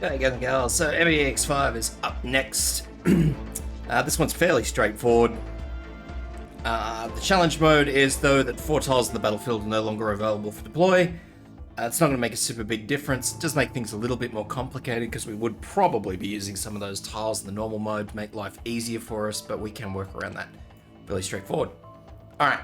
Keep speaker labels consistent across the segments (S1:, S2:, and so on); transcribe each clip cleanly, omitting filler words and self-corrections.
S1: There you go, girls. So MB-EX-5 is up next. This one's fairly straightforward. The challenge mode is, though, that 4 tiles in the battlefield are no longer available for deploy. It's not going to make a super big difference. It does make things a little bit more complicated because we would probably be using some of those tiles in the normal mode to make life easier for us, but we can work around that. Fairly straightforward. Alright.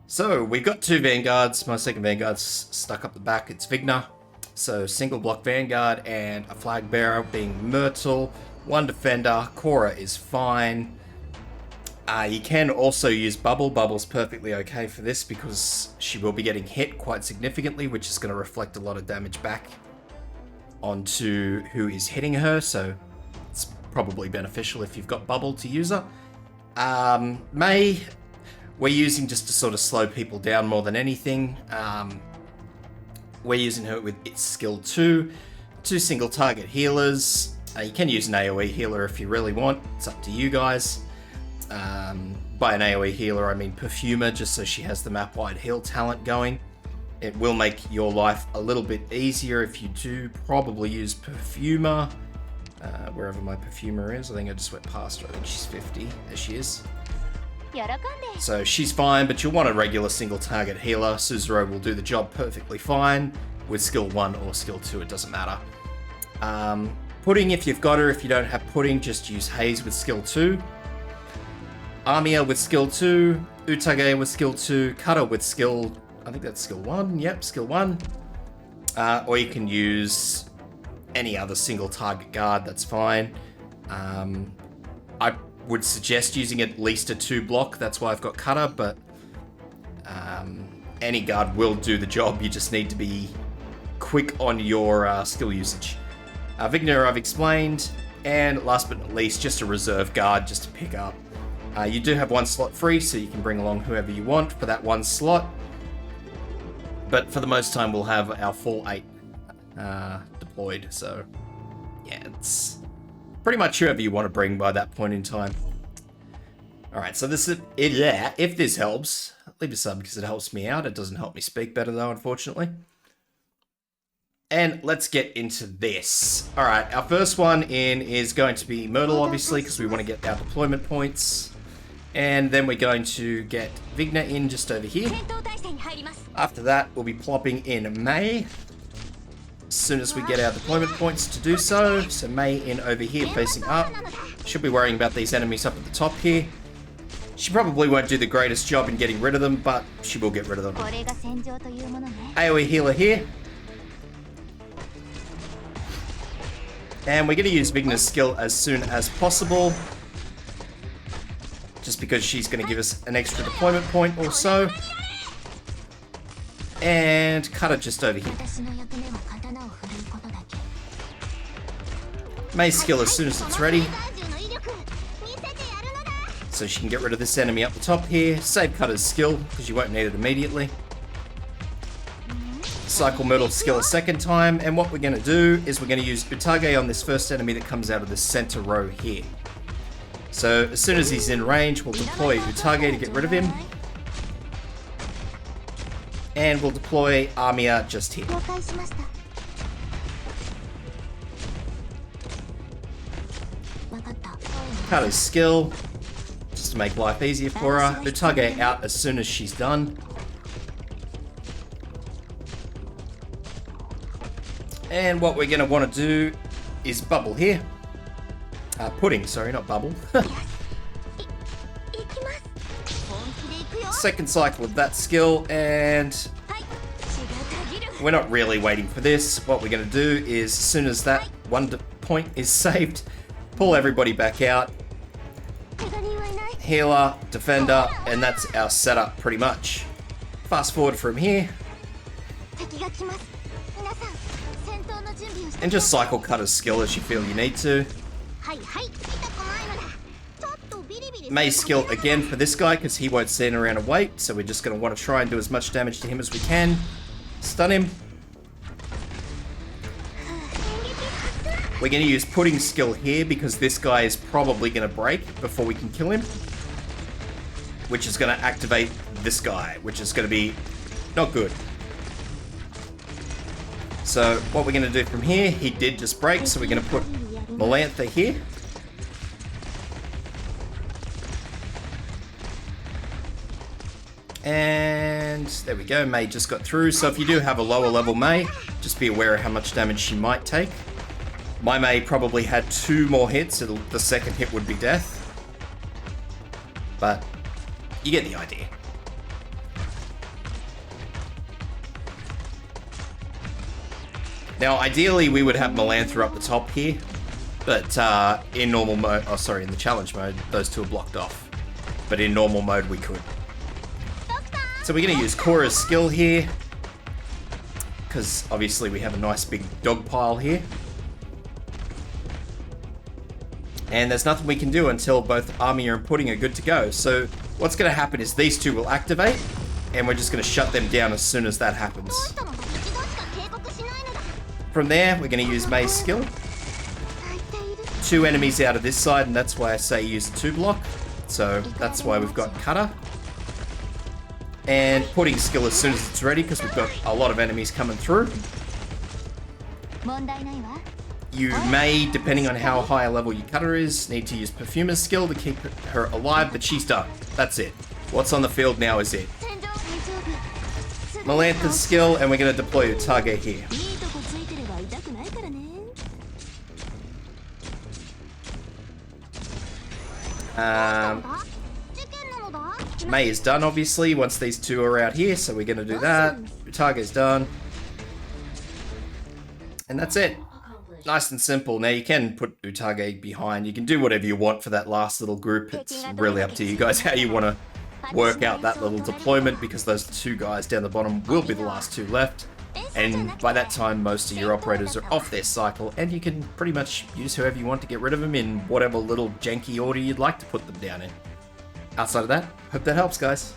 S1: So, we've got 2 Vanguards. My second Vanguard's stuck up the back. It's Vigna. So, single block Vanguard and a flag bearer being Myrtle. 1 defender. Cora is fine. You can also use Bubble. Bubble's perfectly okay for this because she will be getting hit quite significantly, which is going to reflect a lot of damage back onto who is hitting her. So, it's probably beneficial if you've got Bubble to use her. May, we're using just to sort of slow people down more than anything. We're using her with its skill 2 single target healers. You can use an AoE healer if you really want. It's up to you guys. By an AoE healer, I mean Perfumer, just so she has the map-wide heal talent going. It will make your life a little bit easier if you do probably use Perfumer. Wherever my Perfumer is. I think I just went past her. I think she's 50. There she is. So she's fine, but you'll want a regular single target healer. Suzerain will do the job perfectly fine with skill 1 or skill 2, it doesn't matter. Pudding, if you've got her. If you don't have Pudding, just use Haze with skill 2. Armia with skill 2. Utage with skill 2. Cutter with skill, I think that's skill 1. Yep, skill 1. Or you can use any other single target guard, that's fine. I would suggest using at least a 2 block, that's why I've got Cutter, but any guard will do the job. You just need to be quick on your skill usage. Vigna I've explained, and last but not least, just a reserve guard just to pick up. You do have 1 slot free, so you can bring along whoever you want for that 1 slot. But for the most time, we'll have our full 8 deployed, so yeah, it's pretty much whoever you want to bring by that point in time. Alright, so this is it. Yeah, if this helps, leave a sub because it helps me out. It doesn't help me speak better though, unfortunately. And let's get into this. Alright, our first one in is going to be Myrtle, obviously, because we want to get our deployment points. And then we're going to get Vigna in just over here. After that, we'll be plopping in May. As soon as we get our deployment points to do so. So May in over here facing up. Should be worrying about these enemies up at the top here. She probably won't do the greatest job in getting rid of them, but she will get rid of them. AoE healer here. And we're going to use Vigna's skill as soon as possible. Just because she's going to give us an extra deployment point or so. And Cutter just over here. May's skill as soon as it's ready. So she can get rid of this enemy up the top here. Save Cutter's skill, because you won't need it immediately. Cycle Myrtle's skill a second time. And what we're going to do is we're going to use Utage on this first enemy that comes out of the center row here. So as soon as he's in range, we'll deploy Utage to get rid of him. And we'll deploy Armia just here. Cutter's skill, just to make life easier for her. Utage out as soon as she's done. And what we're going to want to do is Bubble here. Pudding, sorry, not Bubble. Second cycle of that skill, and we're not really waiting for this. What we're going to do is, as soon as that 1 point is saved, pull everybody back out. Healer, defender, and that's our setup pretty much. Fast forward from here. And just cycle Cutter's skill as you feel you need to. May's skill again for this guy because he won't stand around and wait, so we're just going to want to try and do as much damage to him as we can. Stun him. We're going to use Pudding's skill here because this guy is probably going to break before we can kill him. Which is going to activate this guy, which is going to be not good. So what we're going to do from here, he did just break, so we're going to put Melantha here. And there we go, May just got through. So if you do have a lower level May, just be aware of how much damage she might take. My May probably had 2 more hits, so the second hit would be death. But you get the idea. Now ideally we would have Melantha up the top here, but in normal mode, oh sorry, in the challenge mode, those 2 are blocked off. But in normal mode we could. So we're going to use Cora's skill here, because obviously we have a nice big dog pile here. And there's nothing we can do until both Armia and Pudding are good to go. So what's going to happen is these 2 will activate, and we're just going to shut them down as soon as that happens. From there, we're going to use May's skill. 2 enemies out of this side, and that's why I say use the 2 block. So that's why we've got Cutter. And Pudding's skill as soon as it's ready, because we've got a lot of enemies coming through. You may, depending on how high a level your Cutter is, need to use Perfumer's skill to keep her alive, but she's done. That's it. What's on the field now is it. Melantha's skill, and we're going to deploy Utage here. May is done, obviously, once these 2 are out here, so we're going to do that. Utage's done. And that's it. Nice and simple. Now, you can put Utage behind. You can do whatever you want for that last little group. It's really up to you guys how you want to work out that little deployment, because those 2 guys down the bottom will be the last 2 left. And by that time, most of your operators are off their cycle, and you can pretty much use whoever you want to get rid of them in whatever little janky order you'd like to put them down in. Outside of that, hope that helps, guys.